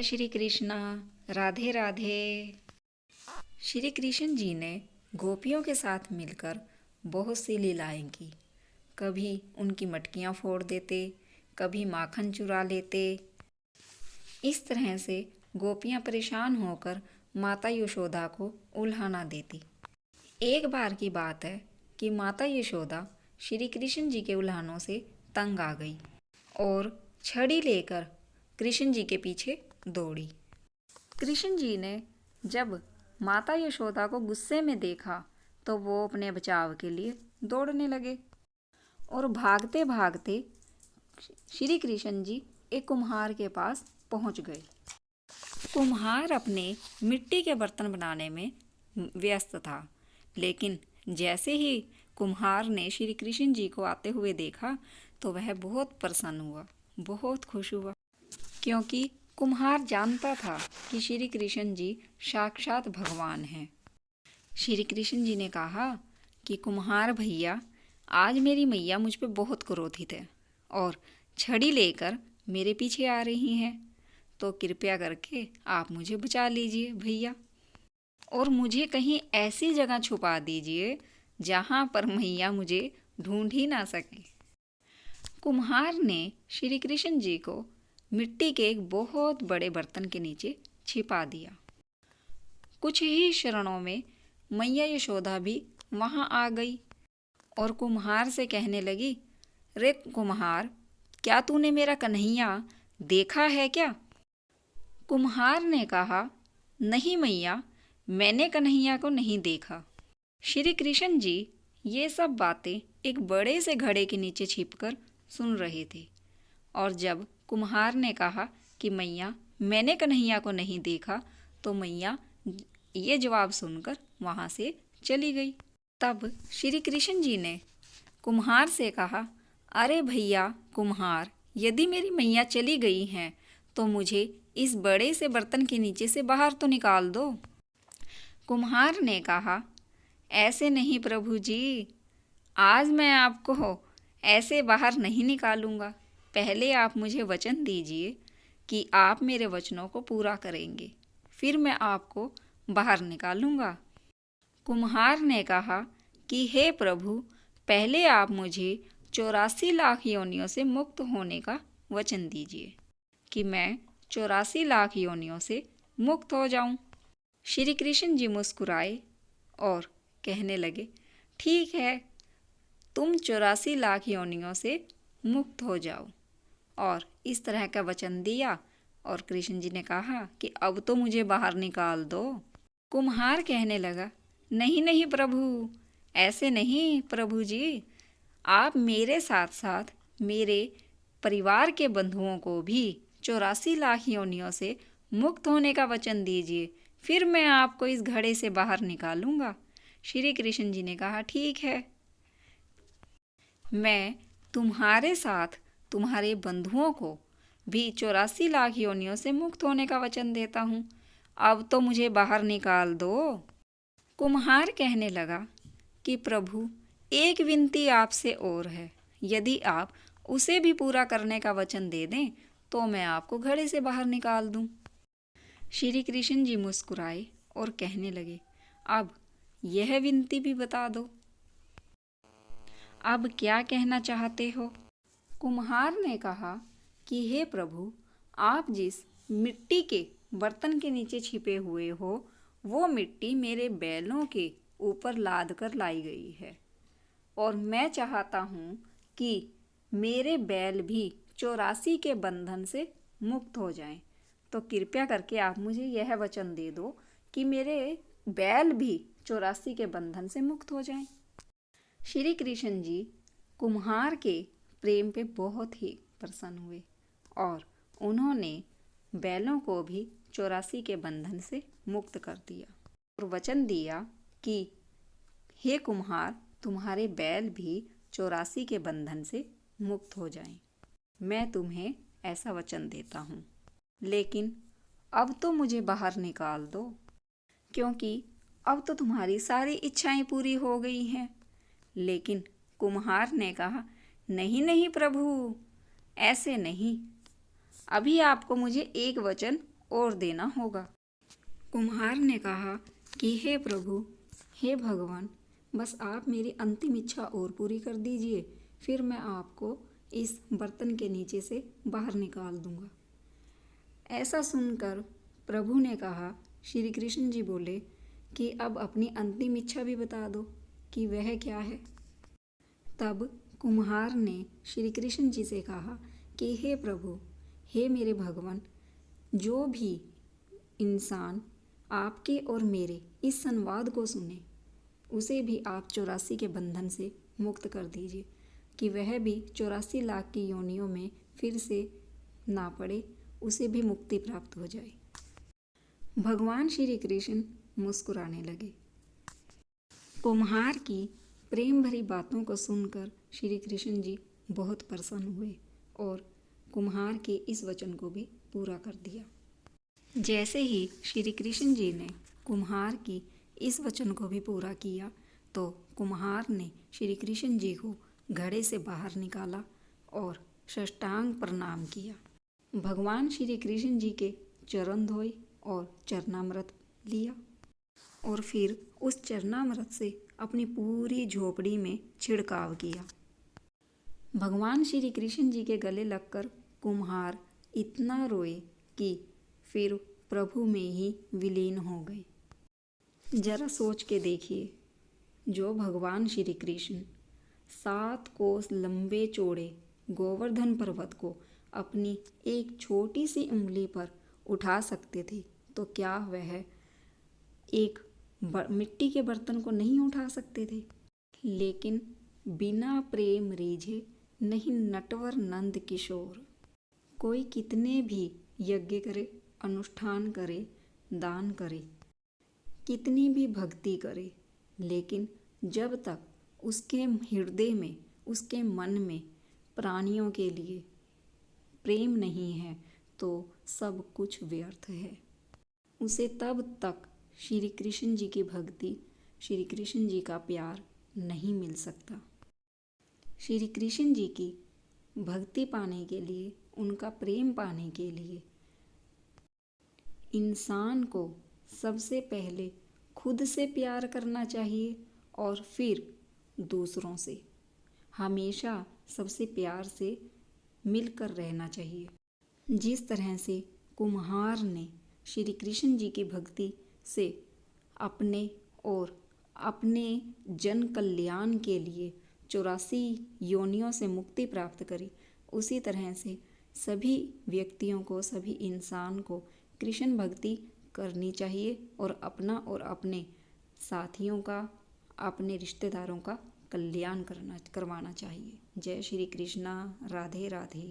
श्री कृष्णा। राधे राधे। श्री कृष्ण जी ने गोपियों के साथ मिलकर बहुत सी लीलाएं की। कभी उनकी मटकियां फोड़ देते, कभी माखन चुरा लेते। इस तरह से गोपियां परेशान होकर माता यशोदा को उल्हाना देती। एक बार की बात है कि माता यशोदा श्री कृष्ण जी के उल्हानों से तंग आ गई और छड़ी लेकर कृष्ण जी के पीछे दौड़ी। कृष्ण जी ने जब माता यशोदा को गुस्से में देखा तो वो अपने बचाव के लिए दौड़ने लगे और भागते भागते श्री कृष्ण जी एक कुम्हार के पास पहुंच गए। कुम्हार अपने मिट्टी के बर्तन बनाने में व्यस्त था, लेकिन जैसे ही कुम्हार ने श्री कृष्ण जी को आते हुए देखा तो वह बहुत प्रसन्न हुआ, बहुत खुश हुआ, क्योंकि कुम्हार जानता था कि श्री कृष्ण जी साक्षात भगवान हैं। श्री कृष्ण जी ने कहा कि कुम्हार भैया, आज मेरी मैया मुझ पे बहुत क्रोधित है और छड़ी लेकर मेरे पीछे आ रही हैं, तो कृपया करके आप मुझे बचा लीजिए भैया, और मुझे कहीं ऐसी जगह छुपा दीजिए जहाँ पर मैया मुझे ढूंढ ही ना सके। कुम्हार ने श्री कृष्ण जी को मिट्टी के एक बहुत बड़े बर्तन के नीचे छिपा दिया। कुछ ही क्षणों में मैया यशोदा भी वहां आ गई और कुम्हार से कहने लगी, रे कुम्हार, क्या तूने मेरा कन्हैया देखा है क्या? कुम्हार ने कहा, नहीं मैया, मैंने कन्हैया को नहीं देखा। श्री कृष्ण जी ये सब बातें एक बड़े से घड़े के नीचे छिपकर सुन रहे थे, और जब कुम्हार ने कहा कि मैया, मैंने कन्हैया को नहीं देखा, तो मैया ये जवाब सुनकर वहाँ से चली गई। तब श्री कृष्ण जी ने कुम्हार से कहा, अरे भैया कुम्हार, यदि मेरी मैया चली गई हैं तो मुझे इस बड़े से बर्तन के नीचे से बाहर तो निकाल दो। कुम्हार ने कहा, ऐसे नहीं प्रभु जी, आज मैं आपको ऐसे बाहर नहीं निकालूंगा। पहले आप मुझे वचन दीजिए कि आप मेरे वचनों को पूरा करेंगे, फिर मैं आपको बाहर निकालूंगा। कुम्हार ने कहा कि हे प्रभु, पहले आप मुझे 84 लाख योनियों से मुक्त होने का वचन दीजिए कि मैं 84 लाख योनियों से मुक्त हो जाऊं। श्री कृष्ण जी मुस्कुराए और कहने लगे, ठीक है, तुम 84 लाख योनियों से मुक्त हो जाओ। और इस तरह का वचन दिया और कृष्ण जी ने कहा कि अब तो मुझे बाहर निकाल दो। कुम्हार कहने लगा, नहीं नहीं प्रभु, ऐसे नहीं प्रभु जी, आप मेरे साथ साथ मेरे परिवार के बंधुओं को भी 84 लाख योनियों से मुक्त होने का वचन दीजिए, फिर मैं आपको इस घड़े से बाहर निकालूंगा। श्री कृष्ण जी ने कहा, ठीक है, मैं तुम्हारे साथ तुम्हारे बंधुओं को भी 84 लाख योनियों से मुक्त होने का वचन देता हूँ, अब तो मुझे बाहर निकाल दो। कुम्हार कहने लगा कि प्रभु, एक विनती आपसे और है, यदि आप उसे भी पूरा करने का वचन दे दें तो मैं आपको घड़े से बाहर निकाल दूं। श्री कृष्ण जी मुस्कुराए और कहने लगे, अब यह विनती भी बता दो, अब क्या कहना चाहते हो? कुम्हार ने कहा कि हे प्रभु, आप जिस मिट्टी के बर्तन के नीचे छिपे हुए हो, वो मिट्टी मेरे बैलों के ऊपर लाद कर लाई गई है, और मैं चाहता हूँ कि मेरे बैल भी 84 के बंधन से मुक्त हो जाएं, तो कृपया करके आप मुझे यह वचन दे दो कि मेरे बैल भी 84 के बंधन से मुक्त हो जाएं। श्री कृष्ण जी कुम्हार के प्रेम पे बहुत ही प्रसन्न हुए और उन्होंने बैलों को भी 84 के बंधन से मुक्त कर दिया और वचन दिया कि हे कुम्हार, तुम्हारे बैल भी 84 के बंधन से मुक्त हो जाएं। मैं तुम्हें ऐसा वचन देता हूँ, लेकिन अब तो मुझे बाहर निकाल दो, क्योंकि अब तो तुम्हारी सारी इच्छाएं पूरी हो गई हैं। लेकिन कुम्हार ने कहा, नहीं नहीं प्रभु, ऐसे नहीं, अभी आपको मुझे एक वचन और देना होगा। कुम्हार ने कहा कि हे प्रभु, हे भगवान, बस आप मेरी अंतिम इच्छा और पूरी कर दीजिए, फिर मैं आपको इस बर्तन के नीचे से बाहर निकाल दूंगा। ऐसा सुनकर प्रभु ने कहा, श्री कृष्ण जी बोले कि अब अपनी अंतिम इच्छा भी बता दो कि वह क्या है। तब कुम्हार ने श्री कृष्ण जी से कहा कि हे प्रभु, हे मेरे भगवान, जो भी इंसान आपके और मेरे इस संवाद को सुने उसे भी आप 84 के बंधन से मुक्त कर दीजिए, कि वह भी 84 लाख की योनियों में फिर से ना पड़े, उसे भी मुक्ति प्राप्त हो जाए। भगवान श्री कृष्ण मुस्कुराने लगे। कुम्हार की प्रेम भरी बातों को सुनकर श्री कृष्ण जी बहुत प्रसन्न हुए और कुम्हार के इस वचन को भी पूरा कर दिया। जैसे ही श्री कृष्ण जी ने कुम्हार की इस वचन को भी पूरा किया तो कुम्हार ने श्री कृष्ण जी को घड़े से बाहर निकाला और साष्टांग प्रणाम किया। भगवान श्री कृष्ण जी के चरण धोए और चरणामृत लिया और फिर उस चरणामृत से अपनी पूरी झोपड़ी में छिड़काव किया। भगवान श्री कृष्ण जी के गले लगकर कुम्हार इतना रोए कि फिर प्रभु में ही विलीन हो गए। जरा सोच के देखिए, जो भगवान श्री कृष्ण 7 कोस लंबे चौड़े गोवर्धन पर्वत को अपनी एक छोटी सी उंगली पर उठा सकते थे, तो क्या वह एक मिट्टी के बर्तन को नहीं उठा सकते थे? लेकिन बिना प्रेम रीझे नहीं नटवर नंद किशोर। कोई कितने भी यज्ञ करे, अनुष्ठान करे, दान करे, कितनी भी भक्ति करे, लेकिन जब तक उसके हृदय में, उसके मन में प्राणियों के लिए प्रेम नहीं है तो सब कुछ व्यर्थ है। उसे तब तक श्री कृष्ण जी की भक्ति, श्री कृष्ण जी का प्यार नहीं मिल सकता। श्री कृष्ण जी की भक्ति पाने के लिए, उनका प्रेम पाने के लिए इंसान को सबसे पहले खुद से प्यार करना चाहिए और फिर दूसरों से। हमेशा सबसे प्यार से मिलकर रहना चाहिए। जिस तरह से कुम्हार ने श्री कृष्ण जी की भक्ति से अपने और अपने जन कल्याण के लिए 84 योनियों से मुक्ति प्राप्त करी, उसी तरह से सभी व्यक्तियों को, सभी इंसान को कृष्ण भक्ति करनी चाहिए और अपना और अपने साथियों का, अपने रिश्तेदारों का कल्याण करवाना चाहिए। जय श्री कृष्णा। राधे राधे।